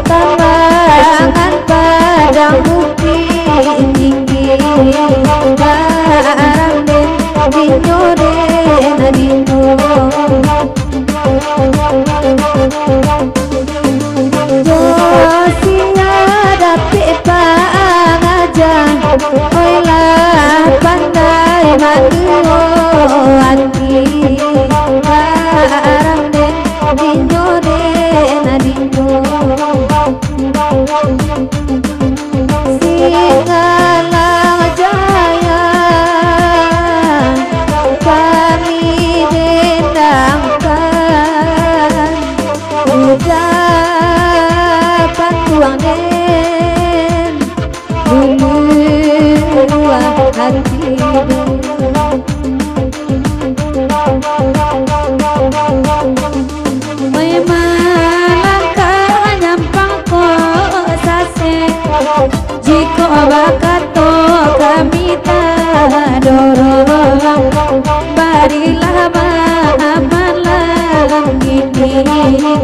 Tambangan padang bukit tinggi, barang den dinyo den adino. Josia dapet pangajan, oi lah pandai manduo anti, barang den dinyo den adino. Singalang jaya kami dendangkan, ucapan tuang den duluan hati. Jika bakato kami tak dorong, barilah maafkanlah ini.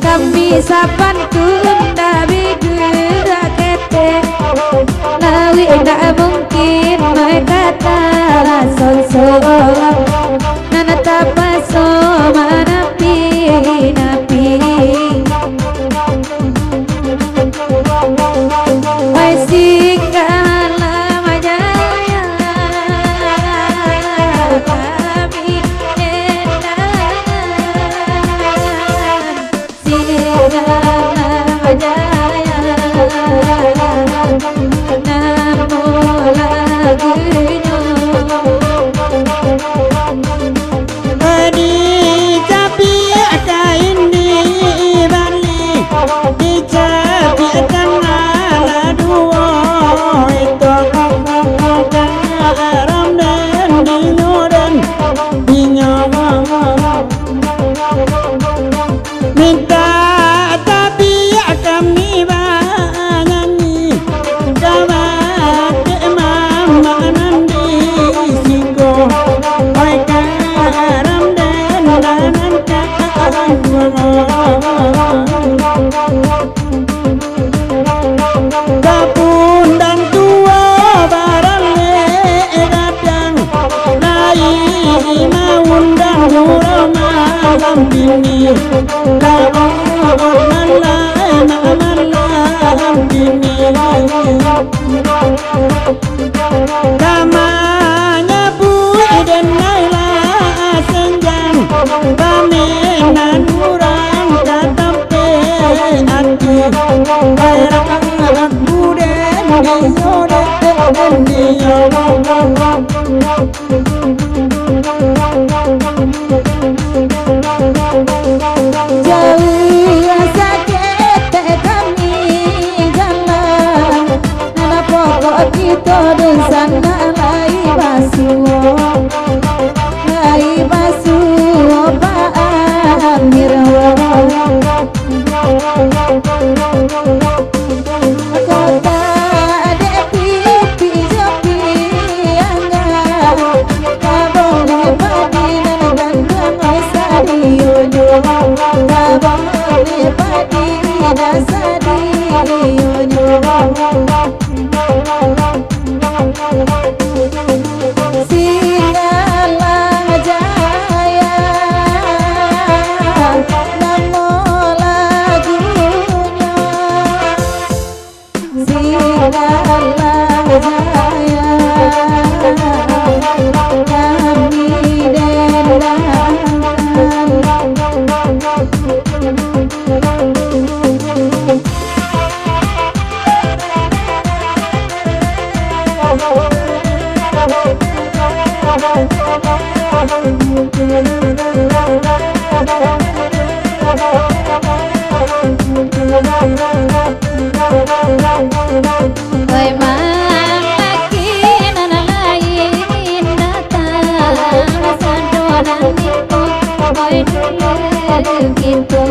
Kami sapan tunda bidura kete, lawi tak mungkin mereka tak sonsong, nana tak paso manapi napi. Singgalang jaya kami dendang, singgalang jaya namo lagunya. Di capi ada ini Bali, di capi ada minta tapi kami banyanyi jawab mama nandi singgo oi karam dan danan kapun dan tua barale gadang lai maun dan hurau malam ini. Namanya Bu Iden Naila senjang paminan urang katampe anti bayrak buden jauh sakit kami jalan, nana pokok kita di sana lai basuh Pak Amir. Kota Depi Jopi Angga, kabong padi dan gandang stadion, kabong padi dan stadion. Singgalang jaya namo lagunya, singgalang jaya kami dendangkan. Oi mang lagi nana lain datang sadonan niko oi dulu gitu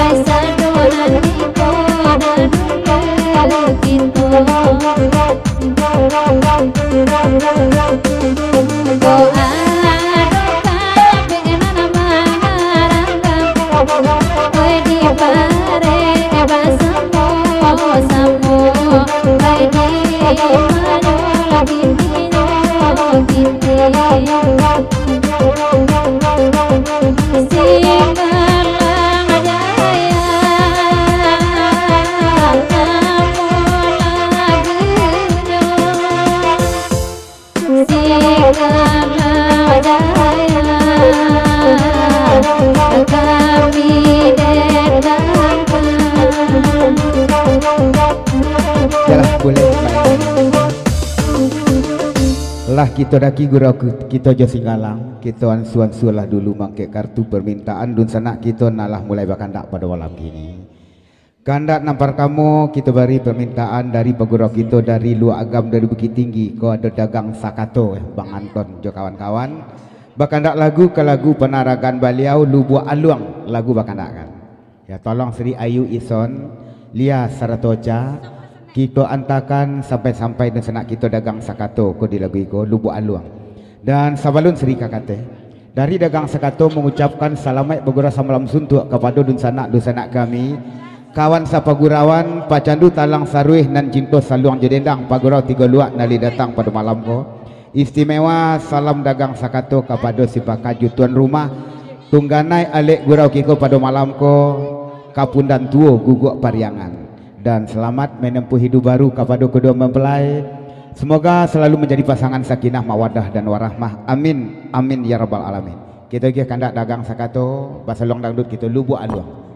oi sadonan niko dulu gitu doa boleh lah kita daki gurau kita jo singgalang kita ansuan lah dulu mangke kartu permintaan dun sanak kita nalah mulai bakandak pada malam kini kandak nampar kamu kita beri permintaan dari pegurau kita dari luar agam dari Bukit Tinggi ko ada dagang Sakato Bang Anton jo kawan-kawan bakandak lagu ke lagu penaragan beliau Lubu Aluang lagu bakandak kan ya tolong Sri Ayu Ison Lia Saratoca kita antakan sampai-sampai dan senak kita dagang Sakato ko di lagu iko Lubuk Aluang dan sabalun Sri Kakate dari dagang Sakato mengucapkan selamat bergurau malam suntuk kepada dun sanak kami kawan sapagurawan pacandu talang saruih nan cinto saluang jedendang pagurau 3 luak nali datang pada malam ko istimewa salam dagang Sakato kepada si pakaju tuan rumah tungganai alek gurau kiko pada malam ko kapundan tuo guguk pariangan dan selamat menempuh hidup baru kepada kedua mempelai. Semoga selalu menjadi pasangan sakinah mawadah dan warahmah. Amin amin ya rabbal alamin. Kita kandak dagang Sakato basalong dangdut kita Lubuk Aluang.